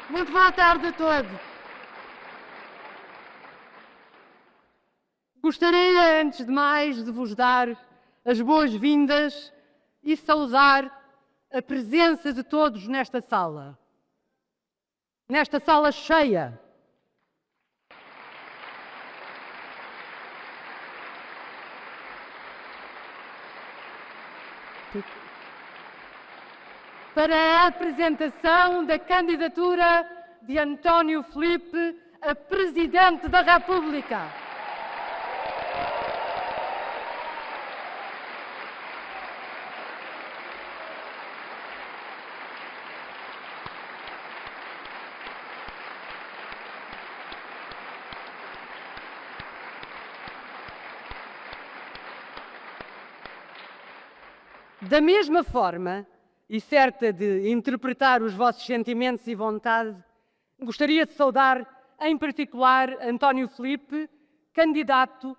Muito boa tarde a todos. Gostaria, antes de mais, de vos dar as boas-vindas e saudar a presença de todos nesta sala cheia. Para a apresentação da candidatura de António Filipe a Presidente da República. Da mesma forma, e certa de interpretar os vossos sentimentos e vontade, gostaria de saudar, em particular, António Filipe, candidato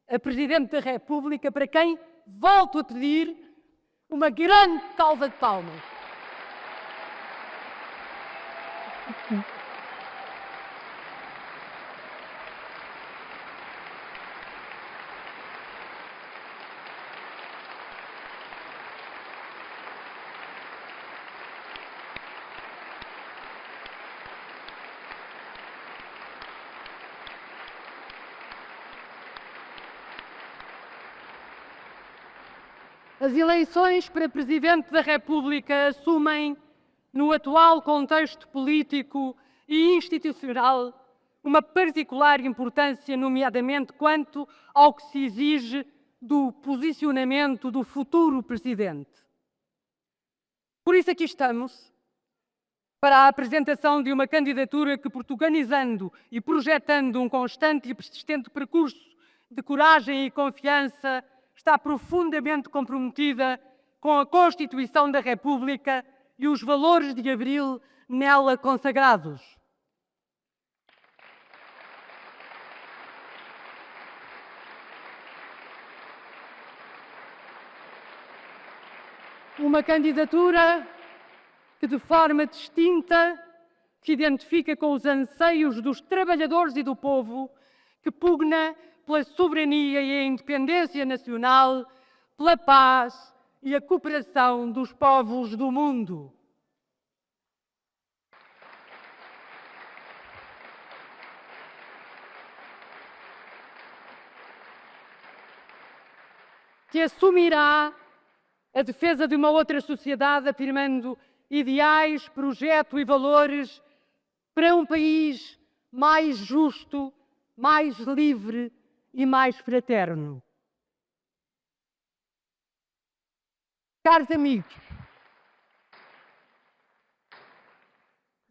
a Presidente da República, para quem volto a pedir uma grande salva de palmas. As eleições para Presidente da República assumem, no atual contexto político e institucional, uma particular importância, nomeadamente quanto ao que se exige do posicionamento do futuro Presidente. Por isso aqui estamos, para a apresentação de uma candidatura que, portuguesando e projetando um constante e persistente percurso de coragem e confiança, está profundamente comprometida com a Constituição da República e os valores de abril nela consagrados. Uma candidatura que, de forma distinta, se identifica com os anseios dos trabalhadores e do povo, que pugna pela soberania e a independência nacional, pela paz e a cooperação dos povos do mundo. Que assumirá a defesa de uma outra sociedade, afirmando ideais, projeto e valores para um país mais justo, mais livre e mais fraterno. Caros amigos,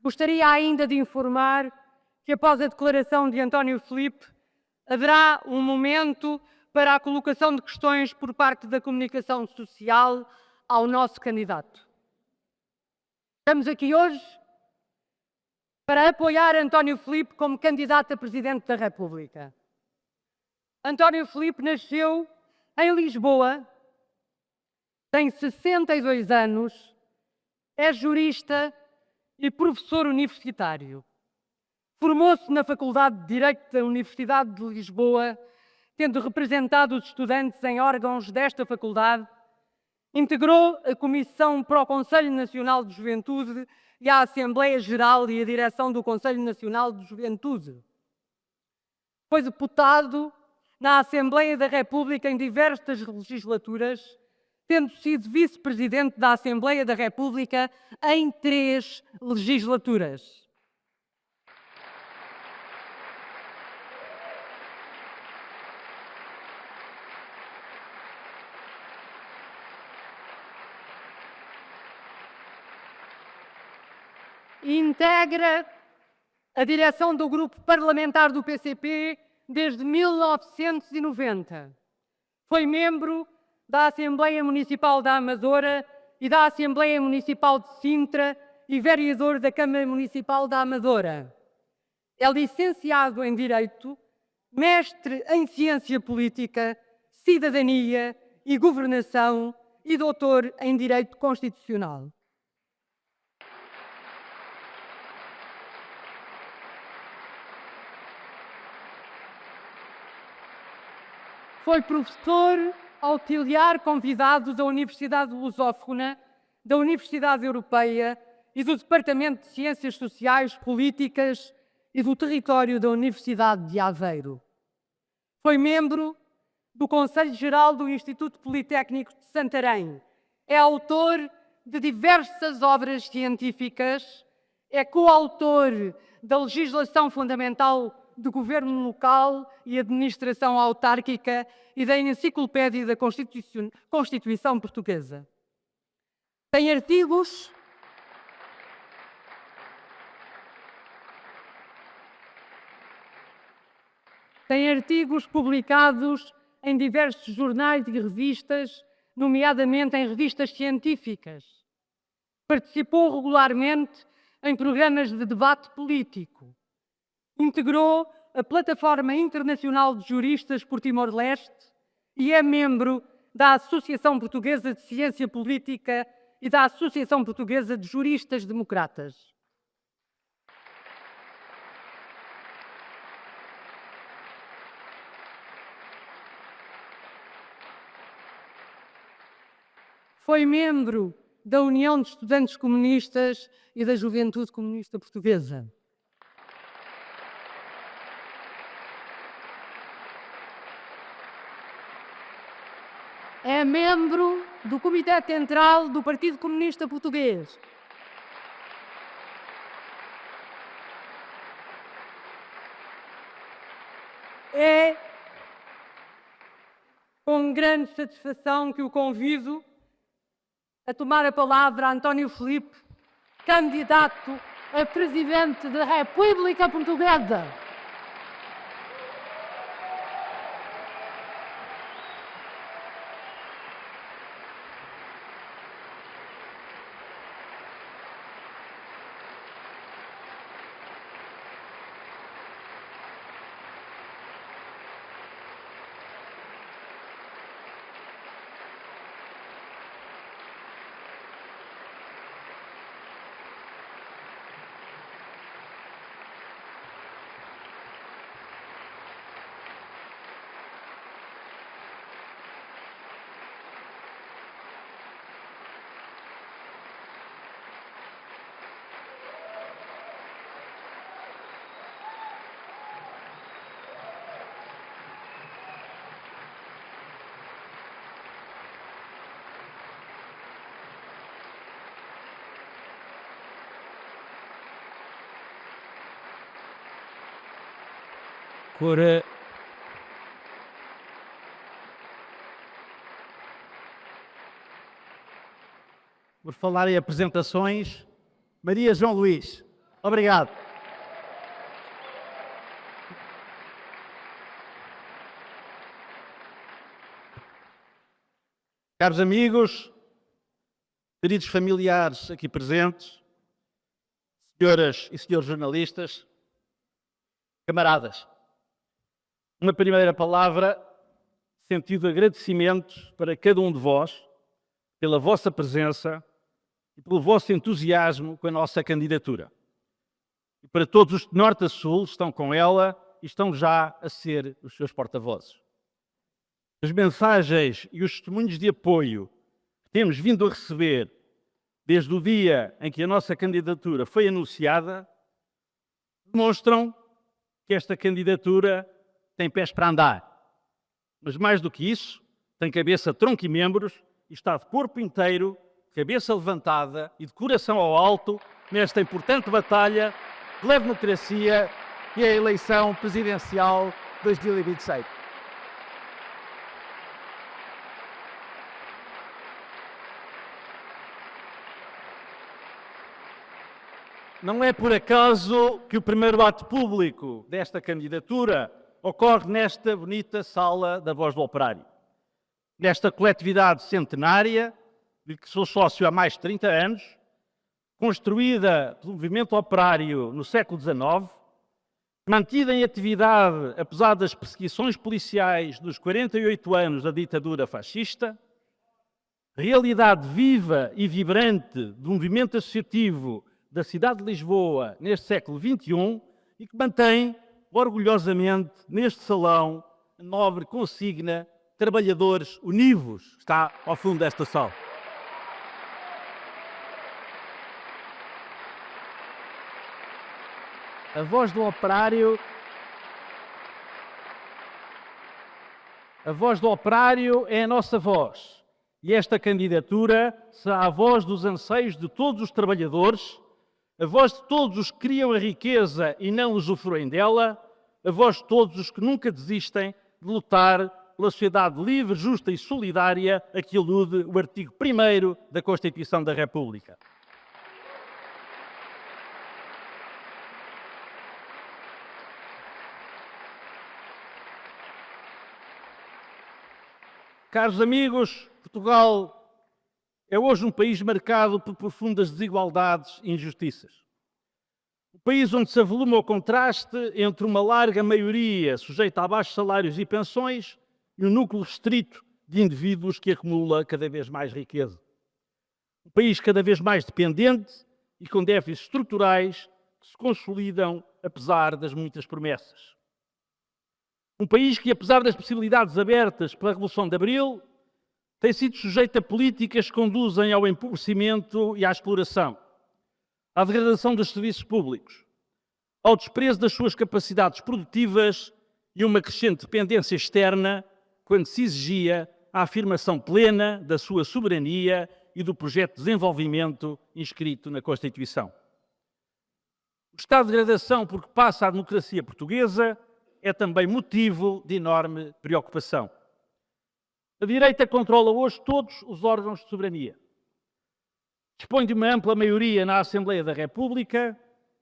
gostaria ainda de informar que, após a declaração de António Filipe, haverá um momento para a colocação de questões por parte da comunicação social ao nosso candidato. Estamos aqui hoje para apoiar António Filipe como candidato a Presidente da República. António Filipe nasceu em Lisboa, tem 62 anos, é jurista e professor universitário. Formou-se na Faculdade de Direito da Universidade de Lisboa, tendo representado os estudantes em órgãos desta faculdade. Integrou a Comissão para o Conselho Nacional de Juventude e a Assembleia Geral e a Direção do Conselho Nacional de Juventude. Foi deputado na Assembleia da República em diversas legislaturas, tendo sido vice-presidente da Assembleia da República em 3 legislaturas. Integra a direção do grupo parlamentar do PCP desde 1990. Foi membro da Assembleia Municipal da Amadora e da Assembleia Municipal de Sintra e vereador da Câmara Municipal da Amadora. É licenciado em Direito, mestre em Ciência Política, Cidadania e Governação e doutor em Direito Constitucional. Foi professor auxiliar convidado da Universidade Lusófona, da Universidade Europeia e do Departamento de Ciências Sociais, Políticas e do Território da Universidade de Aveiro. Foi membro do Conselho Geral do Instituto Politécnico de Santarém. É autor de diversas obras científicas, é coautor da legislação fundamental de governo local e administração autárquica e da Enciclopédia da Constituição Portuguesa. Tem artigos publicados em diversos jornais e revistas, nomeadamente em revistas científicas. Participou regularmente em programas de debate político. Integrou a Plataforma Internacional de Juristas por Timor-Leste e é membro da Associação Portuguesa de Ciência Política e da Associação Portuguesa de Juristas Democratas. Foi membro da União de Estudantes Comunistas e da Juventude Comunista Portuguesa. É membro do Comitê Central do Partido Comunista Português. É com grande satisfação que o convido a tomar a palavra António Filipe, candidato a Presidente da República Portuguesa. Por falar em apresentações, Maria João Luís. Obrigado. Caros amigos, queridos familiares aqui presentes, senhoras e senhores jornalistas, camaradas, uma primeira palavra, sentido de agradecimento para cada um de vós, pela vossa presença e pelo vosso entusiasmo com a nossa candidatura. E para todos os de norte a sul estão com ela e estão já a ser os seus porta-vozes. As mensagens e os testemunhos de apoio que temos vindo a receber desde o dia em que a nossa candidatura foi anunciada demonstram que esta candidatura tem pés para andar. Mas mais do que isso, tem cabeça, tronco e membros e está de corpo inteiro, cabeça levantada e de coração ao alto nesta importante batalha pela democracia e a eleição presidencial 2026. Não é por acaso que o primeiro ato público desta candidatura ocorre nesta bonita sala da Voz do Operário. Nesta coletividade centenária, de que sou sócio há mais de 30 anos, construída pelo movimento operário no século XIX, mantida em atividade apesar das perseguições policiais dos 48 anos da ditadura fascista, realidade viva e vibrante do movimento associativo da cidade de Lisboa neste século XXI e que mantém orgulhosamente neste salão a nobre consigna trabalhadores univos, está ao fundo desta sala. A voz do operário é a nossa voz. E esta candidatura será a voz dos anseios de todos os trabalhadores, a voz de todos os que criam a riqueza e não usufruem dela, a voz de todos os que nunca desistem de lutar pela sociedade livre, justa e solidária a que alude o artigo 1º da Constituição da República. Caros amigos, Portugal é hoje um país marcado por profundas desigualdades e injustiças. Um país onde se avoluma o contraste entre uma larga maioria sujeita a baixos salários e pensões e um núcleo restrito de indivíduos que acumula cada vez mais riqueza. Um país cada vez mais dependente e com déficits estruturais que se consolidam apesar das muitas promessas. Um país que, apesar das possibilidades abertas pela Revolução de Abril, tem sido sujeito a políticas que conduzem ao empobrecimento e à exploração, à degradação dos serviços públicos, ao desprezo das suas capacidades produtivas e uma crescente dependência externa quando se exigia a afirmação plena da sua soberania e do projeto de desenvolvimento inscrito na Constituição. O estado de degradação por que passa a democracia portuguesa é também motivo de enorme preocupação. A direita controla hoje todos os órgãos de soberania. Dispõe de uma ampla maioria na Assembleia da República,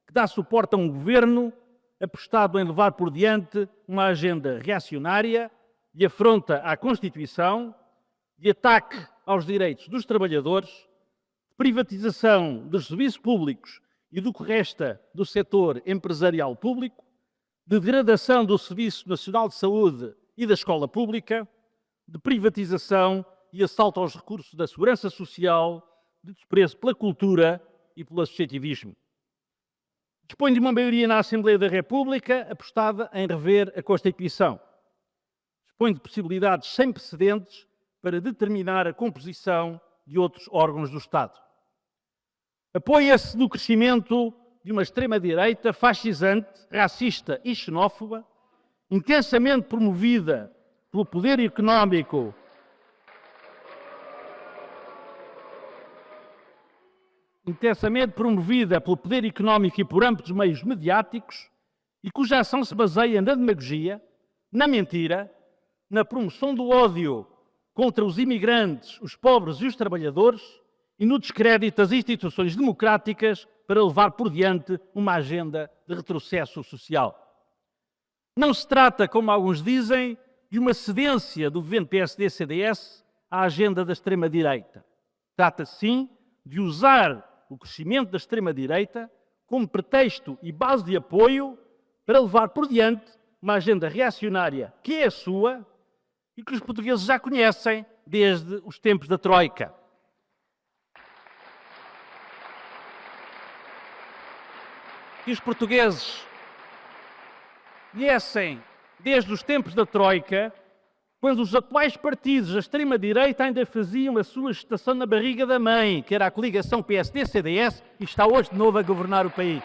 que dá suporte a um governo apostado em levar por diante uma agenda reacionária de afronta à Constituição, de ataque aos direitos dos trabalhadores, de privatização dos serviços públicos e do que resta do setor empresarial público, de degradação do Serviço Nacional de Saúde e da escola pública, de privatização e assalto aos recursos da segurança social, de desprezo pela cultura e pelo associativismo. Dispõe de uma maioria na Assembleia da República apostada em rever a Constituição. Dispõe de possibilidades sem precedentes para determinar a composição de outros órgãos do Estado. Apoia-se no crescimento de uma extrema-direita fascisante, racista e xenófoba, intensamente promovida pelo poder económico e por amplos meios mediáticos e cuja ação se baseia na demagogia, na mentira, na promoção do ódio contra os imigrantes, os pobres e os trabalhadores e no descrédito das instituições democráticas para levar por diante uma agenda de retrocesso social. Não se trata, como alguns dizem, de uma cedência do governo PSD-CDS à agenda da extrema-direita. Trata-se, sim, de usar o crescimento da extrema-direita como pretexto e base de apoio para levar por diante uma agenda reacionária que é a sua e que os portugueses já conhecem desde os tempos da Troika. Que os portugueses conhecem desde os tempos da Troika, quando os atuais partidos da extrema-direita ainda faziam a sua gestação na barriga da mãe, que era a coligação PSD-CDS, e está hoje de novo a governar o país.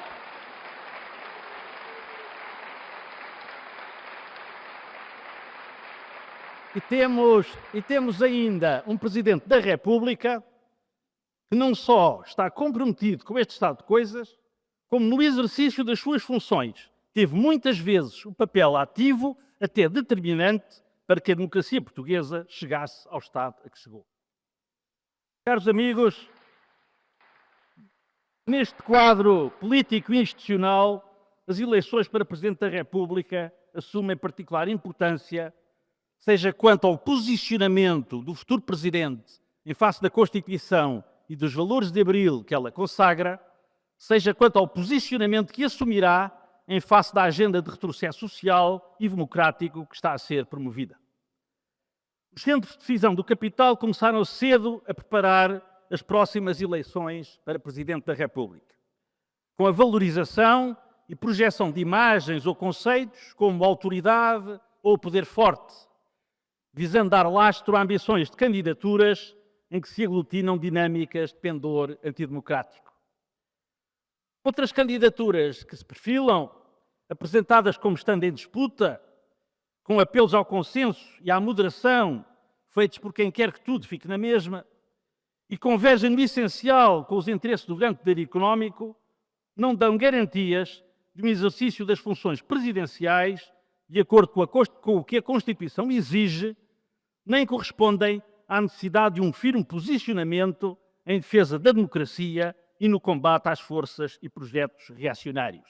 E temos ainda um Presidente da República que não só está comprometido com este estado de coisas, como no exercício das suas funções teve muitas vezes um papel ativo, até determinante, para que a democracia portuguesa chegasse ao estado a que chegou. Caros amigos, neste quadro político e institucional, as eleições para Presidente da República assumem particular importância, seja quanto ao posicionamento do futuro Presidente em face da Constituição e dos valores de Abril que ela consagra, seja quanto ao posicionamento que assumirá em face da agenda de retrocesso social e democrático que está a ser promovida. Os centros de decisão do capital começaram cedo a preparar as próximas eleições para Presidente da República, com a valorização e projeção de imagens ou conceitos como autoridade, ou o poder forte, visando dar lastro a ambições de candidaturas em que se aglutinam dinâmicas de pendor antidemocrático. Outras candidaturas que se perfilam, apresentadas como estando em disputa, com apelos ao consenso e à moderação, feitos por quem quer que tudo fique na mesma, e convergem no essencial com os interesses do grande poder económico, não dão garantias de um exercício das funções presidenciais de acordo com o que a Constituição exige, nem correspondem à necessidade de um firme posicionamento em defesa da democracia e no combate às forças e projetos reacionários.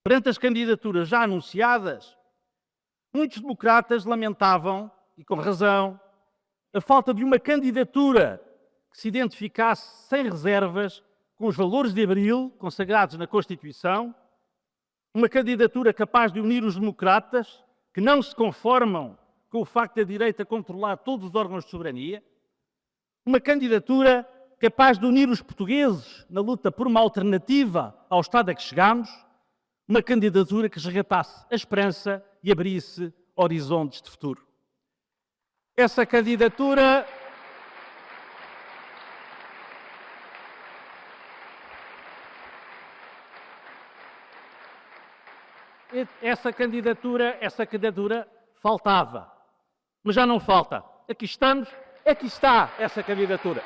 Perante as candidaturas já anunciadas, muitos democratas lamentavam, e com razão, a falta de uma candidatura que se identificasse sem reservas com os valores de abril consagrados na Constituição, uma candidatura capaz de unir os democratas que não se conformam com o facto da direita controlar todos os órgãos de soberania, uma candidatura capaz de unir os portugueses na luta por uma alternativa ao Estado a que chegamos, uma candidatura que resgatasse a esperança e abrisse horizontes de futuro. Essa candidatura faltava, mas já não falta. Aqui estamos, aqui está essa candidatura.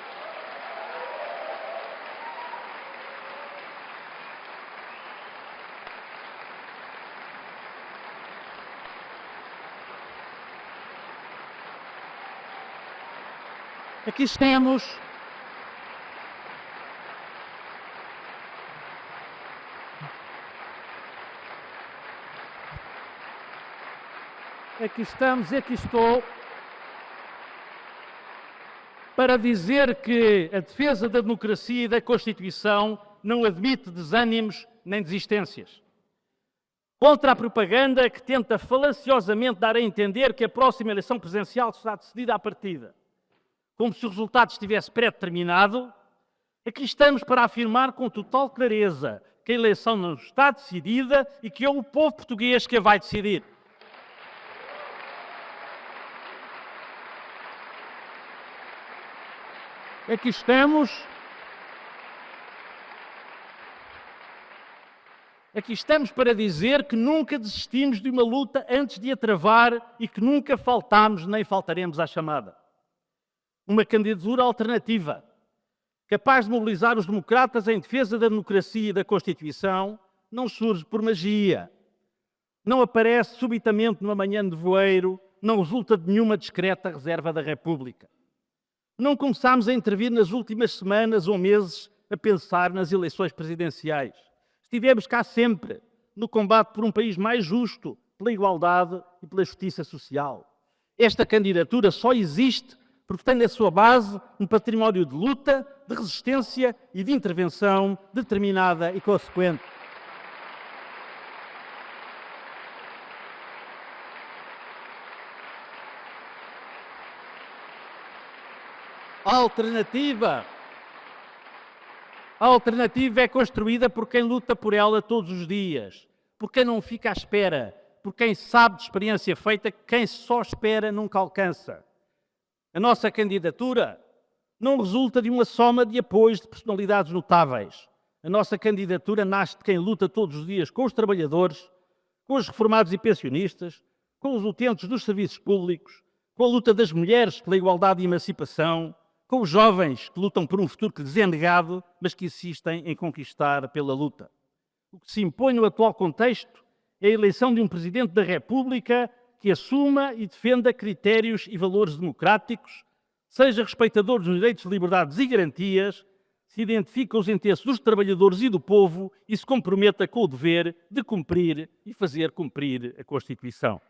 Aqui estamos. Aqui estamos, aqui estou, para dizer que a defesa da democracia e da Constituição não admite desânimos nem desistências. Contra a propaganda que tenta falaciosamente dar a entender que a próxima eleição presidencial será decidida à partida, como se o resultado estivesse pré-determinado, aqui estamos para afirmar com total clareza que a eleição não está decidida e que é o povo português que a vai decidir. Aqui estamos para dizer que nunca desistimos de uma luta antes de a travar e que nunca faltámos nem faltaremos à chamada. Uma candidatura alternativa, capaz de mobilizar os democratas em defesa da democracia e da Constituição, não surge por magia. Não aparece subitamente numa manhã de nevoeiro, não resulta de nenhuma discreta reserva da República. Não começámos a intervir nas últimas semanas ou meses a pensar nas eleições presidenciais. Estivemos cá sempre, no combate por um país mais justo, pela igualdade e pela justiça social. Esta candidatura só existe porque tem na sua base um património de luta, de resistência e de intervenção determinada e consequente. A alternativa é construída por quem luta por ela todos os dias, por quem não fica à espera, por quem sabe de experiência feita que quem só espera nunca alcança. A nossa candidatura não resulta de uma soma de apoios de personalidades notáveis. A nossa candidatura nasce de quem luta todos os dias com os trabalhadores, com os reformados e pensionistas, com os utentes dos serviços públicos, com a luta das mulheres pela igualdade e emancipação, com os jovens que lutam por um futuro que lhes é negado, mas que insistem em conquistar pela luta. O que se impõe no atual contexto é a eleição de um Presidente da República que assuma e defenda critérios e valores democráticos, seja respeitador dos direitos, liberdades e garantias, se identifique com os interesses dos trabalhadores e do povo e se comprometa com o dever de cumprir e fazer cumprir a Constituição.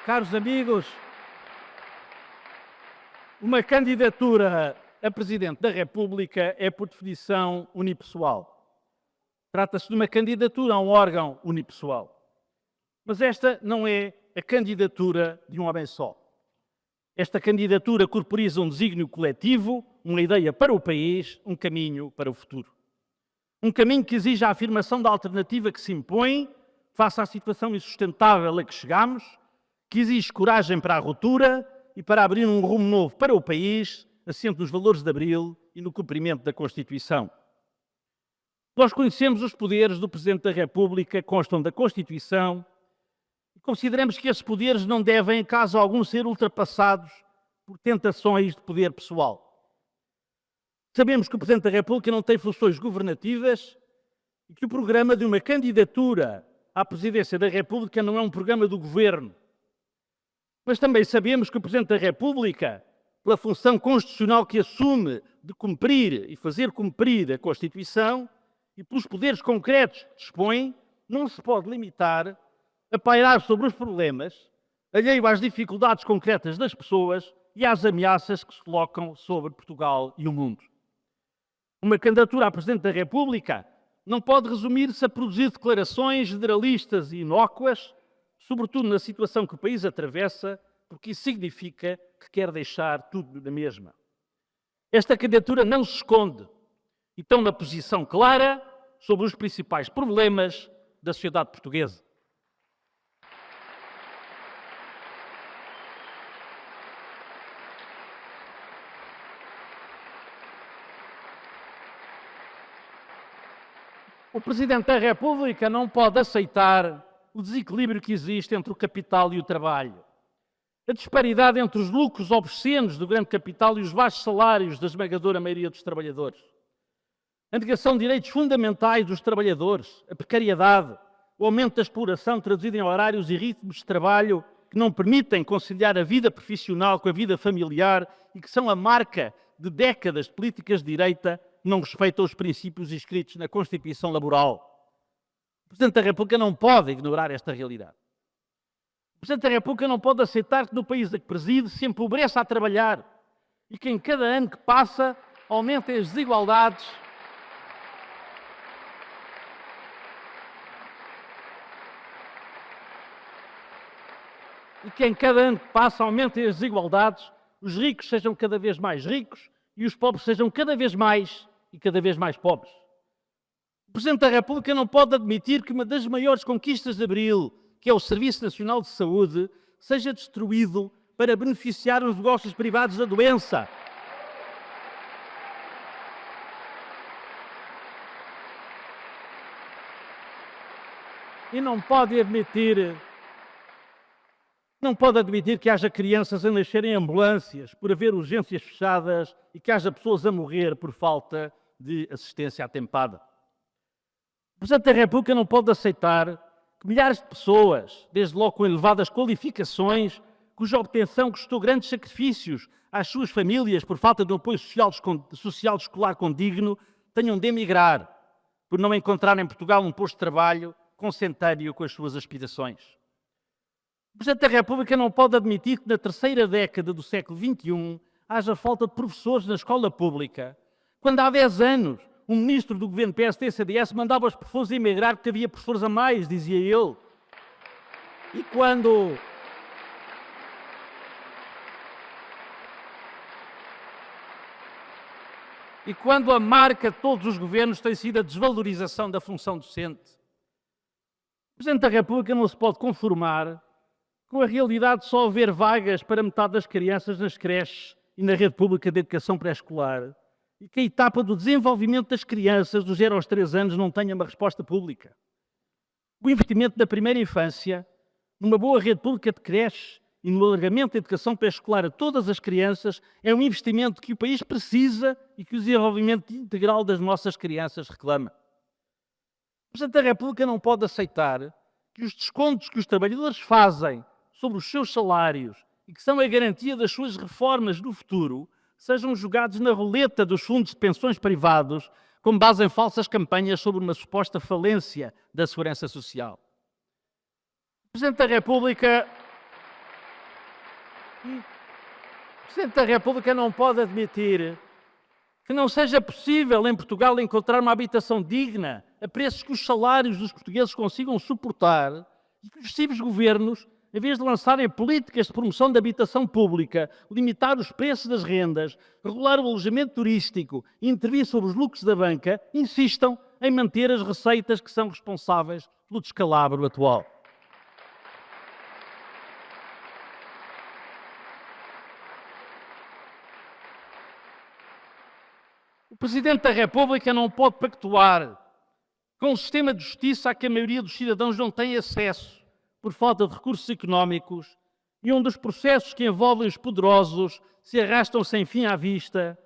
Caros amigos, uma candidatura a Presidente da República é, por definição, unipessoal. Trata-se de uma candidatura a um órgão unipessoal. Mas esta não é a candidatura de um homem só. Esta candidatura corporiza um desígnio coletivo, uma ideia para o país, um caminho para o futuro. Um caminho que exige a afirmação da alternativa que se impõe face à situação insustentável a que chegamos, que exige coragem para a ruptura e para abrir um rumo novo para o país, assente nos valores de Abril e no cumprimento da Constituição. Nós conhecemos os poderes do Presidente da República, constam da Constituição, e consideramos que esses poderes não devem, em caso algum, ser ultrapassados por tentações de poder pessoal. Sabemos que o Presidente da República não tem funções governativas e que o programa de uma candidatura à presidência da República não é um programa do Governo. Mas também sabemos que o Presidente da República, pela função constitucional que assume de cumprir e fazer cumprir a Constituição e pelos poderes concretos que dispõe, não se pode limitar a pairar sobre os problemas, alheio às dificuldades concretas das pessoas e às ameaças que se colocam sobre Portugal e o mundo. Uma candidatura a Presidente da República não pode resumir-se a produzir declarações generalistas e inócuas, sobretudo na situação que o país atravessa, porque isso significa que quer deixar tudo na mesma. Esta candidatura não se esconde e está na posição clara sobre os principais problemas da sociedade portuguesa. O Presidente da República não pode aceitar o desequilíbrio que existe entre o capital e o trabalho. A disparidade entre os lucros obscenos do grande capital e os baixos salários da esmagadora maioria dos trabalhadores. A negação de direitos fundamentais dos trabalhadores, a precariedade, o aumento da exploração traduzido em horários e ritmos de trabalho que não permitem conciliar a vida profissional com a vida familiar e que são a marca de décadas de políticas de direita que não respeitam os princípios inscritos na Constituição Laboral. O Presidente da República não pode ignorar esta realidade. O Presidente da República não pode aceitar que no país a que preside se empobreça a trabalhar e que em cada ano que passa aumentem as desigualdades os ricos sejam cada vez mais ricos e os pobres sejam cada vez mais pobres. O Presidente da República não pode admitir que uma das maiores conquistas de Abril, que é o Serviço Nacional de Saúde, seja destruído para beneficiar os negócios privados da doença. E não pode admitir que haja crianças a nascer em ambulâncias por haver urgências fechadas e que haja pessoas a morrer por falta de assistência atempada. O Presidente da República não pode aceitar que milhares de pessoas, desde logo com elevadas qualificações, cuja obtenção custou grandes sacrifícios às suas famílias por falta de um apoio social escolar condigno, tenham de emigrar por não encontrar em Portugal um posto de trabalho consentâneo com as suas aspirações. O Presidente da República não pode admitir que na terceira década do século XXI haja falta de professores na escola pública, quando há 10 anos um ministro do governo PSD-CDS mandava os professores emigrar porque havia professores a mais, dizia ele. E quando a marca de todos os governos tem sido a desvalorização da função docente. O Presidente da República não se pode conformar com a realidade de só haver vagas para metade das crianças nas creches e na rede pública de educação pré-escolar e que a etapa do desenvolvimento das crianças dos 0 aos 3 anos não tenha uma resposta pública. O investimento da primeira infância, numa boa rede pública de creches e no alargamento da educação pré-escolar a todas as crianças é um investimento que o país precisa e que o desenvolvimento integral das nossas crianças reclama. O Presidente da República não pode aceitar que os descontos que os trabalhadores fazem sobre os seus salários e que são a garantia das suas reformas no futuro sejam jogados na roleta dos fundos de pensões privados com base em falsas campanhas sobre uma suposta falência da segurança social. O Presidente da República não pode admitir que não seja possível em Portugal encontrar uma habitação digna a preços que os salários dos portugueses consigam suportar e que os sucessivos governos em vez de lançarem políticas de promoção da habitação pública, limitar os preços das rendas, regular o alojamento turístico e intervir sobre os lucros da banca, insistam em manter as receitas que são responsáveis pelo descalabro atual. O Presidente da República não pode pactuar com um sistema de justiça a que a maioria dos cidadãos não tem acesso por falta de recursos económicos e onde os processos que envolvem os poderosos se arrastam sem fim à vista,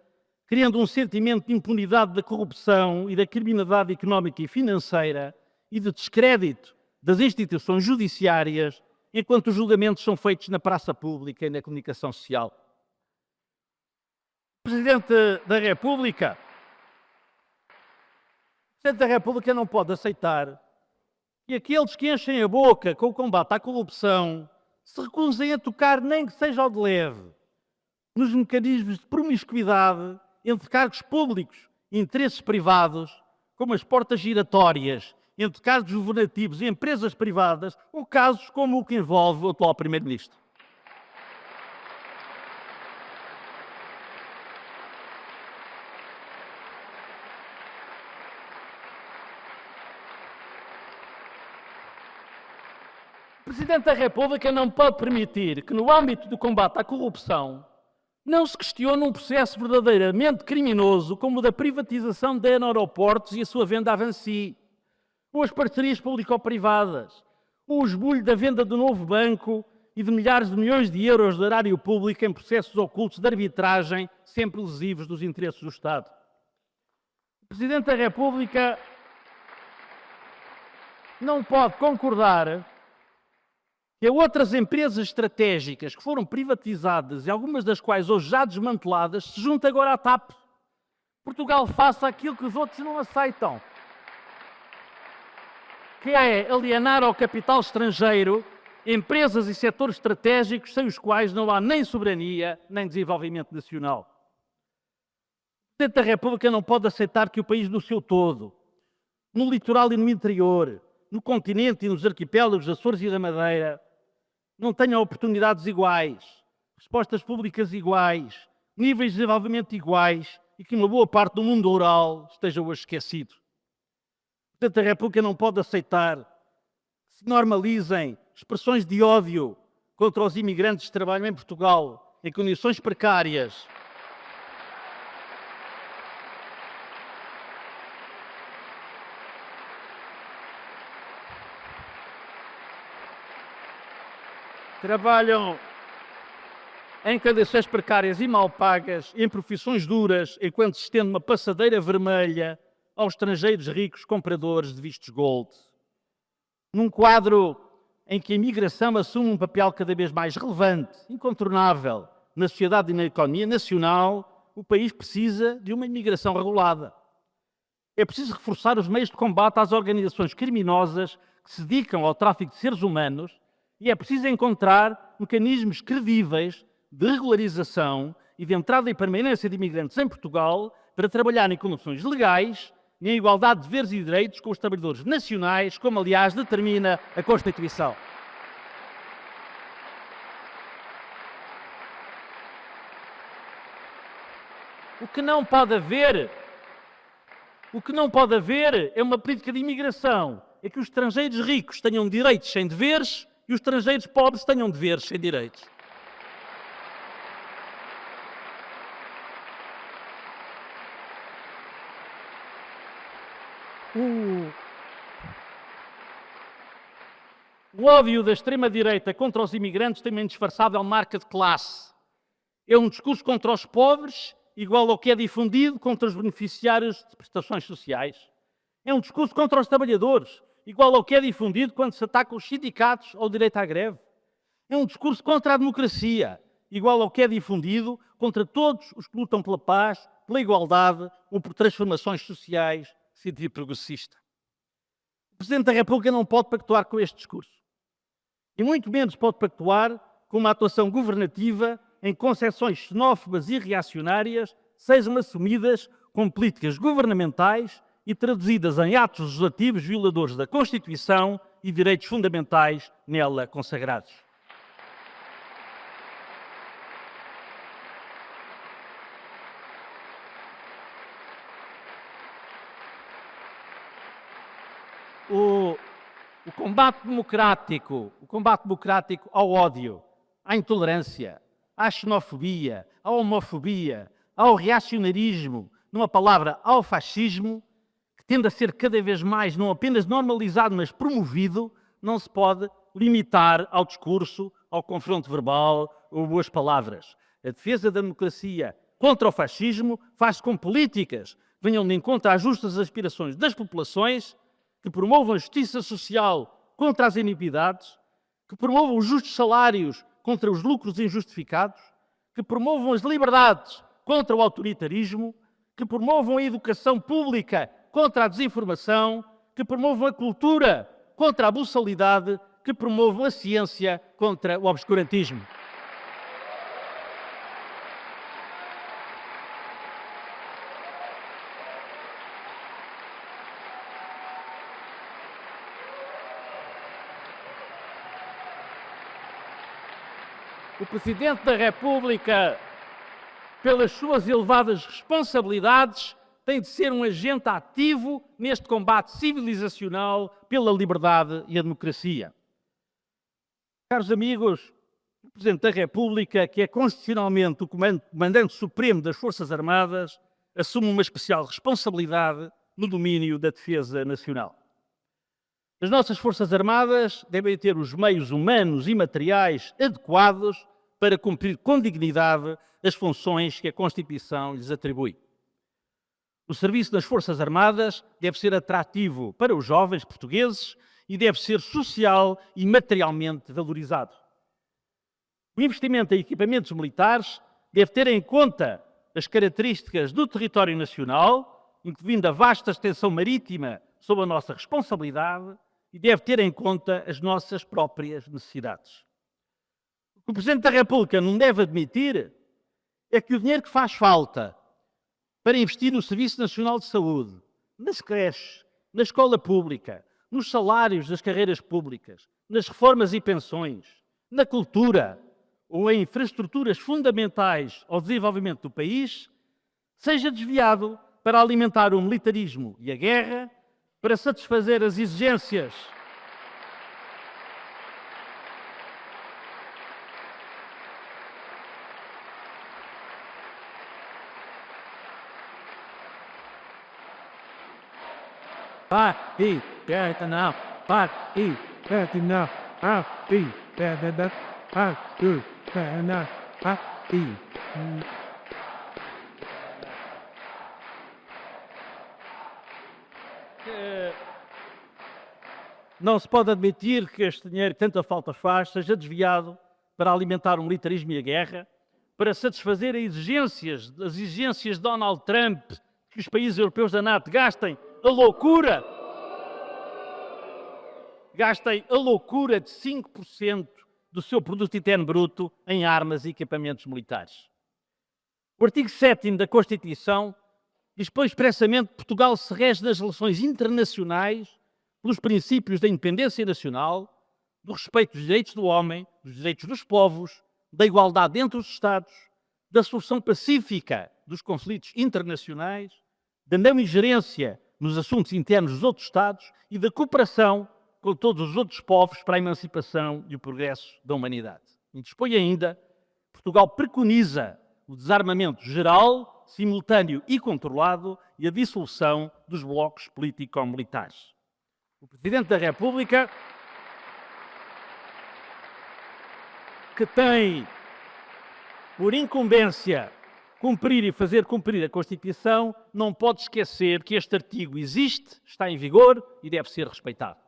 criando um sentimento de impunidade da corrupção e da criminalidade económica e financeira e de descrédito das instituições judiciárias, enquanto os julgamentos são feitos na praça pública e na comunicação social. O Presidente da República não pode aceitar que aqueles que enchem a boca com o combate à corrupção se recusem a tocar, nem que seja ao de leve, nos mecanismos de promiscuidade entre cargos públicos e interesses privados, como as portas giratórias entre cargos governativos e empresas privadas, ou casos como o que envolve o atual Primeiro-Ministro. O Presidente da República não pode permitir que, no âmbito do combate à corrupção, não se questione um processo verdadeiramente criminoso como o da privatização de aeroportos e a sua venda à Vinci, ou as parcerias público-privadas, ou o esbulho da venda do novo banco e de milhares de milhões de euros de erário público em processos ocultos de arbitragem sempre lesivos dos interesses do Estado. O Presidente da República não pode concordar que outras empresas estratégicas que foram privatizadas e algumas das quais hoje já desmanteladas se juntem agora à TAP. Portugal faça aquilo que os outros não aceitam, que é alienar ao capital estrangeiro empresas e setores estratégicos sem os quais não há nem soberania nem desenvolvimento nacional. O Presidente da República não pode aceitar que o país no seu todo, no litoral e no interior, no continente e nos arquipélagos Açores e da Madeira, não tenham oportunidades iguais, respostas públicas iguais, níveis de desenvolvimento iguais e que uma boa parte do mundo rural esteja hoje esquecido. O Presidente da República não pode aceitar que se normalizem expressões de ódio contra os imigrantes que trabalham em Portugal em condições precárias. Trabalham em condições precárias e mal pagas, em profissões duras, enquanto se estende uma passadeira vermelha aos estrangeiros ricos compradores de vistos gold. Num quadro em que a imigração assume um papel cada vez mais relevante, incontornável, na sociedade e na economia nacional, o país precisa de uma imigração regulada. É preciso reforçar os meios de combate às organizações criminosas que se dedicam ao tráfico de seres humanos e é preciso encontrar mecanismos credíveis de regularização e de entrada e permanência de imigrantes em Portugal para trabalhar em condições legais e em igualdade de deveres e direitos com os trabalhadores nacionais, como aliás determina a Constituição. O que não pode haver é uma política de imigração, é que os estrangeiros ricos tenham direitos sem deveres e os estrangeiros pobres tenham deveres sem direitos. O ódio da extrema-direita contra os imigrantes tem uma indisfarçável marca de classe. É um discurso contra os pobres, igual ao que é difundido contra os beneficiários de prestações sociais. É um discurso contra os trabalhadores, igual ao que é difundido quando se ataca os sindicatos ou o direito à greve. É um discurso contra a democracia, igual ao que é difundido contra todos os que lutam pela paz, pela igualdade ou por transformações sociais de sentido progressista. O Presidente da República não pode pactuar com este discurso. E muito menos pode pactuar com uma atuação governativa em concepções xenófobas e reacionárias sejam assumidas como políticas governamentais e traduzidas em atos legislativos violadores da Constituição e direitos fundamentais nela consagrados. o, o combate democrático ao ódio, à intolerância, à xenofobia, à homofobia, ao reacionarismo, numa palavra, ao fascismo, que tende a ser cada vez mais não apenas normalizado, mas promovido, não se pode limitar ao discurso, ao confronto verbal ou boas palavras. A defesa da democracia contra o fascismo faz-se com políticas que venham de encontro às justas aspirações das populações, que promovam a justiça social contra as iniquidades, que promovam os justos salários contra os lucros injustificados, que promovam as liberdades contra o autoritarismo, que promovam a educação pública contra a desinformação, que promovam a cultura contra a buçalidade, que promovam a ciência contra o obscurantismo. O Presidente da República, pelas suas elevadas responsabilidades, tem de ser um agente ativo neste combate civilizacional pela liberdade e a democracia. Caros amigos, o Presidente da República, que é constitucionalmente o Comandante Supremo das Forças Armadas, assume uma especial responsabilidade no domínio da defesa nacional. As nossas Forças Armadas devem ter os meios humanos e materiais adequados para cumprir com dignidade as funções que a Constituição lhes atribui. O serviço das Forças Armadas deve ser atrativo para os jovens portugueses e deve ser social e materialmente valorizado. O investimento em equipamentos militares deve ter em conta as características do território nacional, incluindo a vasta extensão marítima sob a nossa responsabilidade, e deve ter em conta as nossas próprias necessidades. O que o Presidente da República não deve admitir é que o dinheiro que faz falta para investir no Serviço Nacional de Saúde, nas creches, na escola pública, nos salários das carreiras públicas, nas reformas e pensões, na cultura ou em infraestruturas fundamentais ao desenvolvimento do país, seja desviado para alimentar o militarismo e a guerra, para satisfazer as exigências Não se pode admitir que este dinheiro que tanta falta faz seja desviado para alimentar o militarismo e a guerra, para satisfazer as exigências de Donald Trump, que os países europeus da NATO gastem a loucura de 5% do seu produto interno bruto em armas e equipamentos militares. O artigo 7º da Constituição dispõe expressamente que Portugal se rege nas relações internacionais pelos princípios da independência nacional, do respeito dos direitos do homem, dos direitos dos povos, da igualdade entre os Estados, da solução pacífica dos conflitos internacionais, da não ingerência nos assuntos internos dos outros Estados e da cooperação com todos os outros povos para a emancipação e o progresso da humanidade. E dispõe ainda, Portugal preconiza o desarmamento geral, simultâneo e controlado e a dissolução dos blocos político-militares. O Presidente da República, que tem por incumbência cumprir e fazer cumprir a Constituição, não pode esquecer que este artigo existe, está em vigor e deve ser respeitado.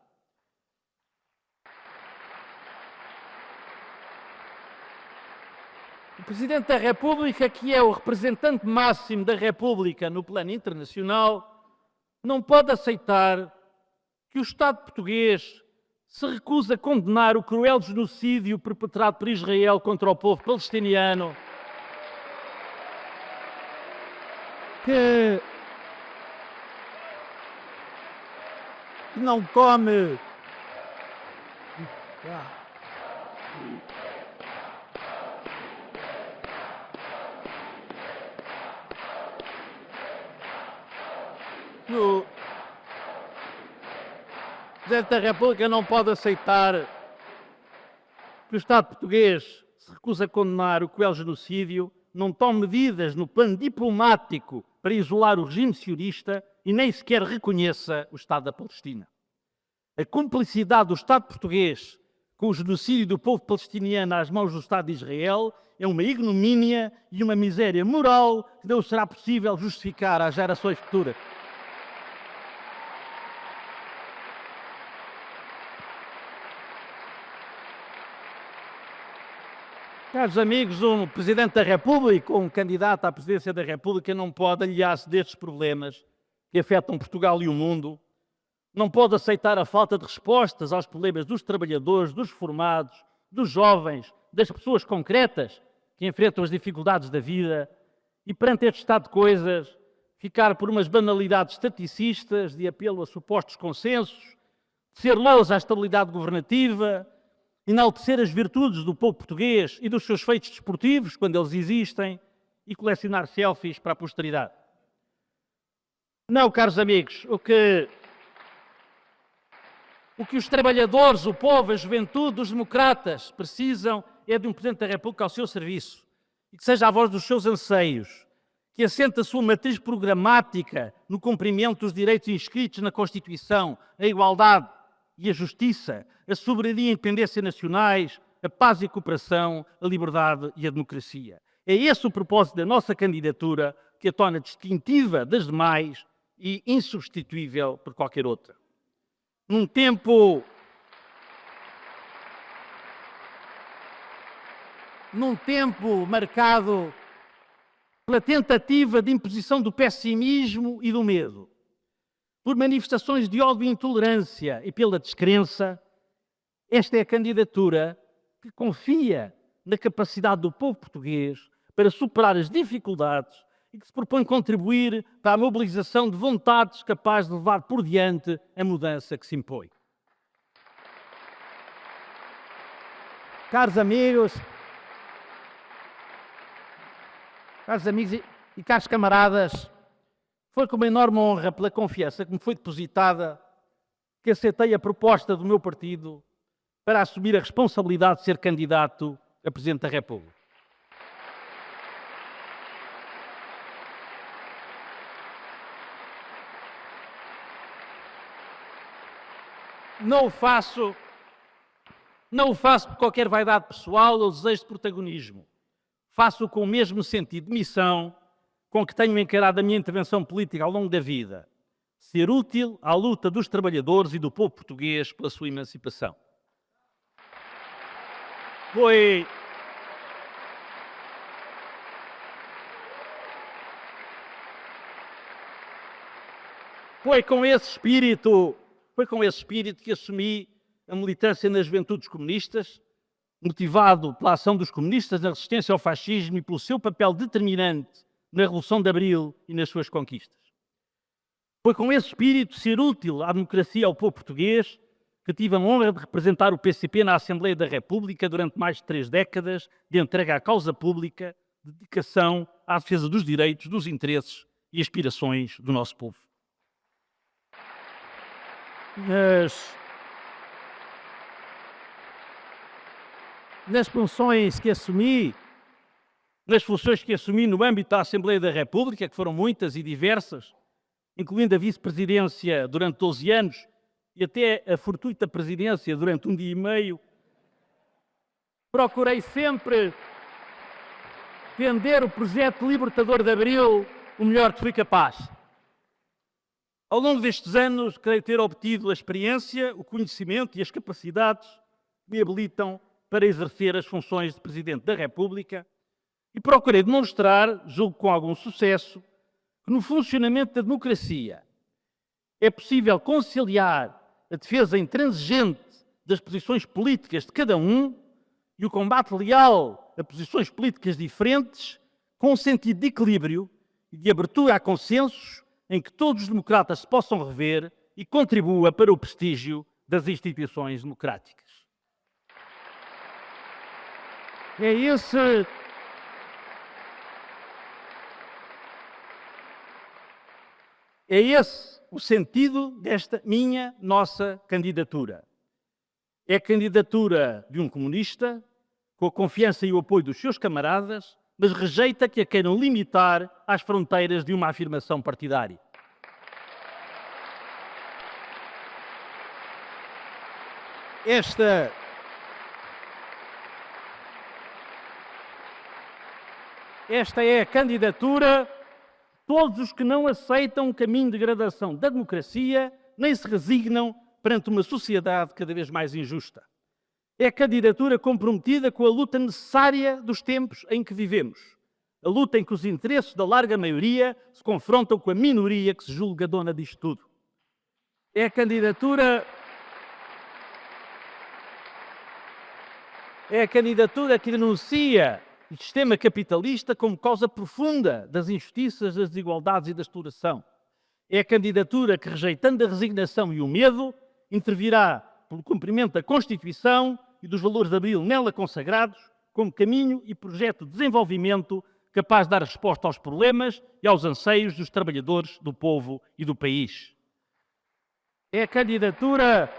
O Presidente da República, que é o representante máximo da República no plano internacional, não pode aceitar que o Estado português se recusa a condenar o cruel genocídio perpetrado por Israel contra o povo palestiniano, que não come O Presidente da República não pode aceitar que o Estado português se recusa a condenar o cruel genocídio, não tome medidas no plano diplomático para isolar o regime sionista e nem sequer reconheça o Estado da Palestina. A cumplicidade do Estado português com o genocídio do povo palestiniano às mãos do Estado de Israel é uma ignomínia e uma miséria moral que não será possível justificar às gerações futuras. Caros amigos, um Presidente da República ou um candidato à presidência da República não pode aliar-se destes problemas que afetam Portugal e o mundo, não pode aceitar a falta de respostas aos problemas dos trabalhadores, dos formados, dos jovens, das pessoas concretas que enfrentam as dificuldades da vida e, perante este estado de coisas, ficar por umas banalidades estaticistas de apelo a supostos consensos, de ser lousa à estabilidade governativa, enaltecer as virtudes do povo português e dos seus feitos desportivos, quando eles existem, e colecionar selfies para a posteridade. Não, caros amigos, o que os trabalhadores, o povo, a juventude, os democratas precisam é de um Presidente da República ao seu serviço e que seja a voz dos seus anseios, que assente a sua matriz programática no cumprimento dos direitos inscritos na Constituição, a igualdade e a justiça, a soberania e a independência nacionais, a paz e a cooperação, a liberdade e a democracia. É esse o propósito da nossa candidatura, que a torna distintiva das demais e insubstituível por qualquer outra. Num tempo marcado pela tentativa de imposição do pessimismo e do medo, por manifestações de ódio e intolerância e pela descrença, esta é a candidatura que confia na capacidade do povo português para superar as dificuldades e que se propõe contribuir para a mobilização de vontades capazes de levar por diante a mudança que se impõe. Caros amigos e caros camaradas, foi com uma enorme honra pela confiança que me foi depositada que aceitei a proposta do meu partido para assumir a responsabilidade de ser candidato a Presidente da República. Não o faço por qualquer vaidade pessoal ou desejo de protagonismo. Faço-o com o mesmo sentido de missão com que tenho encarado a minha intervenção política ao longo da vida. Ser útil à luta dos trabalhadores e do povo português pela sua emancipação. Foi com esse espírito que assumi a militância nas juventudes comunistas, motivado pela ação dos comunistas na resistência ao fascismo e pelo seu papel determinante na Revolução de Abril e nas suas conquistas. Foi com esse espírito, ser útil à democracia e ao povo português, que tive a honra de representar o PCP na Assembleia da República durante mais de 3 décadas de entrega à causa pública, de dedicação à defesa dos direitos, dos interesses e aspirações do nosso povo. Nas funções que assumi no âmbito da Assembleia da República, que foram muitas e diversas, incluindo a vice-presidência durante 12 anos e até a fortuita presidência durante 1 dia e meio, procurei sempre defender o projeto libertador de Abril o melhor que fui capaz. Ao longo destes anos, creio ter obtido a experiência, o conhecimento e as capacidades que me habilitam para exercer as funções de Presidente da República e procurei demonstrar, julgo com algum sucesso, que no funcionamento da democracia é possível conciliar a defesa intransigente das posições políticas de cada um e o combate leal a posições políticas diferentes com um sentido de equilíbrio e de abertura a consensos em que todos os democratas se possam rever e contribua para o prestígio das instituições democráticas. É esse o sentido desta nossa candidatura. É a candidatura de um comunista, com a confiança e o apoio dos seus camaradas, mas rejeita que a queiram limitar às fronteiras de uma afirmação partidária. Esta é a candidatura de todos os que não aceitam o caminho de degradação da democracia, nem se resignam perante uma sociedade cada vez mais injusta. É a candidatura comprometida com a luta necessária dos tempos em que vivemos. A luta em que os interesses da larga maioria se confrontam com a minoria que se julga dona disto tudo. É a candidatura que denuncia o sistema capitalista como causa profunda das injustiças, das desigualdades e da exploração. É a candidatura que, rejeitando a resignação e o medo, intervirá pelo cumprimento da Constituição e dos valores de abril nela consagrados, como caminho e projeto de desenvolvimento capaz de dar resposta aos problemas e aos anseios dos trabalhadores, do povo e do país. É a candidatura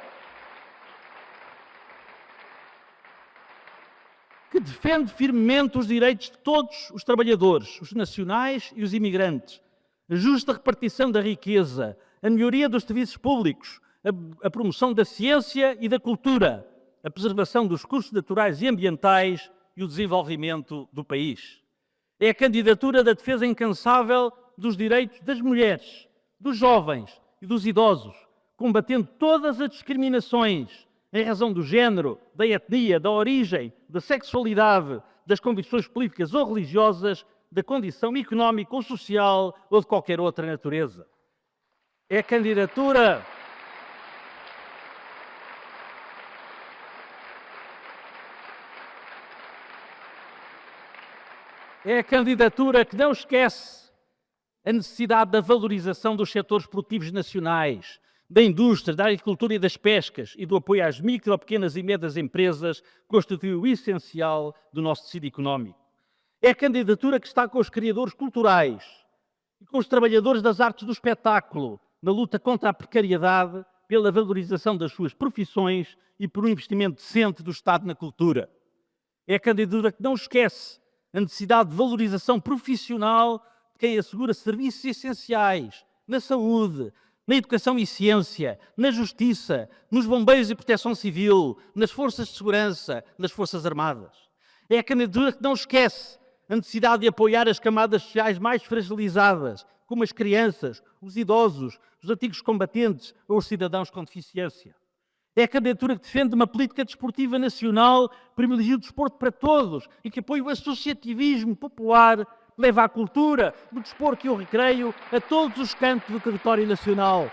que defende firmemente os direitos de todos os trabalhadores, os nacionais e os imigrantes, a justa repartição da riqueza, a melhoria dos serviços públicos, a promoção da ciência e da cultura, a preservação dos recursos naturais e ambientais e o desenvolvimento do país. É a candidatura da defesa incansável dos direitos das mulheres, dos jovens e dos idosos, combatendo todas as discriminações em razão do género, da etnia, da origem, da sexualidade, das convicções políticas ou religiosas, da condição económica ou social ou de qualquer outra natureza. É a candidatura que não esquece a necessidade da valorização dos setores produtivos nacionais, da indústria, da agricultura e das pescas e do apoio às micro, pequenas e médias empresas constitui o essencial do nosso tecido económico. É a candidatura que está com os criadores culturais e com os trabalhadores das artes do espetáculo na luta contra a precariedade, pela valorização das suas profissões e por um investimento decente do Estado na cultura. É a candidatura que não esquece a necessidade de valorização profissional de quem assegura serviços essenciais na saúde, na educação e ciência, na justiça, nos bombeiros e proteção civil, nas forças de segurança, nas forças armadas. É a candidatura que não esquece a necessidade de apoiar as camadas sociais mais fragilizadas, como as crianças, os idosos, os antigos combatentes ou os cidadãos com deficiência. É a candidatura que defende uma política desportiva nacional que privilegia o desporto para todos e que apoia o associativismo popular, leva a cultura, o desporto e o recreio a todos os cantos do território nacional.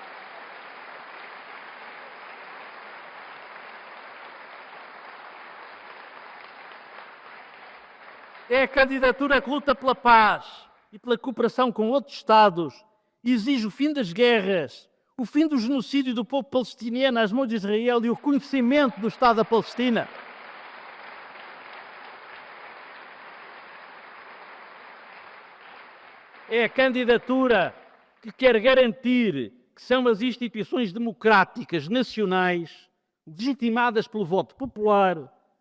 É a candidatura que luta pela paz e pela cooperação com outros Estados e exige o fim das guerras, o fim do genocídio do povo palestiniano às mãos de Israel e o reconhecimento do Estado da Palestina. É a candidatura que quer garantir que são as instituições democráticas nacionais, legitimadas pelo voto popular,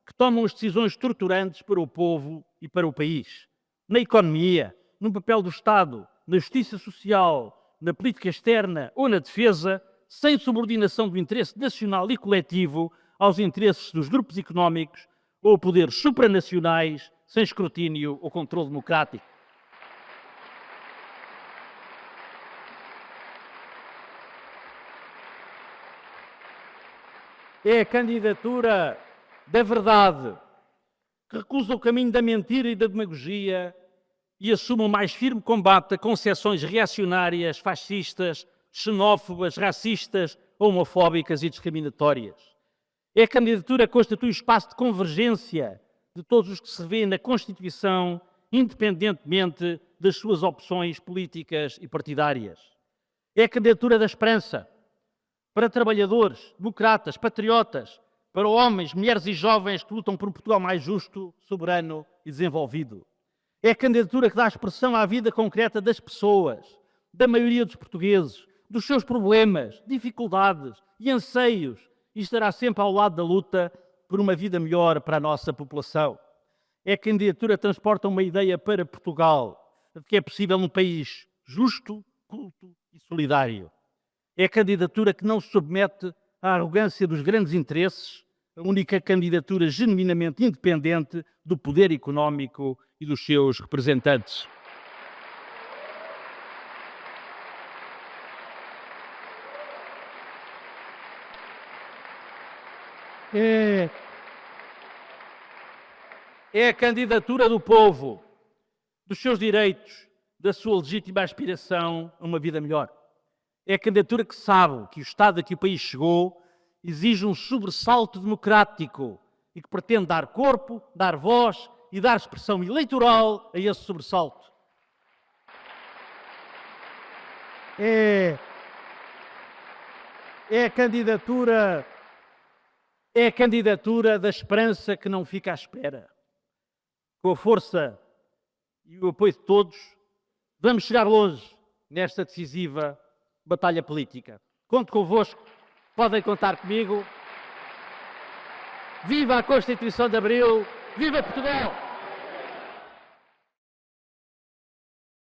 que tomam as decisões estruturantes para o povo e para o país. Na economia, no papel do Estado, na justiça social, na política externa ou na defesa, sem subordinação do interesse nacional e coletivo aos interesses dos grupos económicos ou poderes supranacionais, sem escrutínio ou controle democrático. É a candidatura da verdade, que recusa o caminho da mentira e da demagogia e assume o mais firme combate a concepções reacionárias, fascistas, xenófobas, racistas, homofóbicas e discriminatórias. É a candidatura que constitui o espaço de convergência de todos os que se vêem na Constituição, independentemente das suas opções políticas e partidárias. É a candidatura da esperança, para trabalhadores, democratas, patriotas, para homens, mulheres e jovens que lutam por um Portugal mais justo, soberano e desenvolvido. É a candidatura que dá expressão à vida concreta das pessoas, da maioria dos portugueses, dos seus problemas, dificuldades e anseios e estará sempre ao lado da luta por uma vida melhor para a nossa população. É a candidatura que transporta uma ideia para Portugal de que é possível um país justo, culto e solidário. É a candidatura que não se submete à arrogância dos grandes interesses, a única candidatura genuinamente independente do poder económico e dos seus representantes. É a candidatura do povo, dos seus direitos, da sua legítima aspiração a uma vida melhor. É a candidatura que sabe que o estado a que o país chegou exige um sobressalto democrático e que pretende dar corpo, dar voz e dar expressão eleitoral a esse sobressalto. É a candidatura da esperança que não fica à espera. Com a força e o apoio de todos, vamos chegar longe nesta decisiva batalha política. Conto convosco, podem contar comigo. Viva a Constituição de Abril, viva Portugal!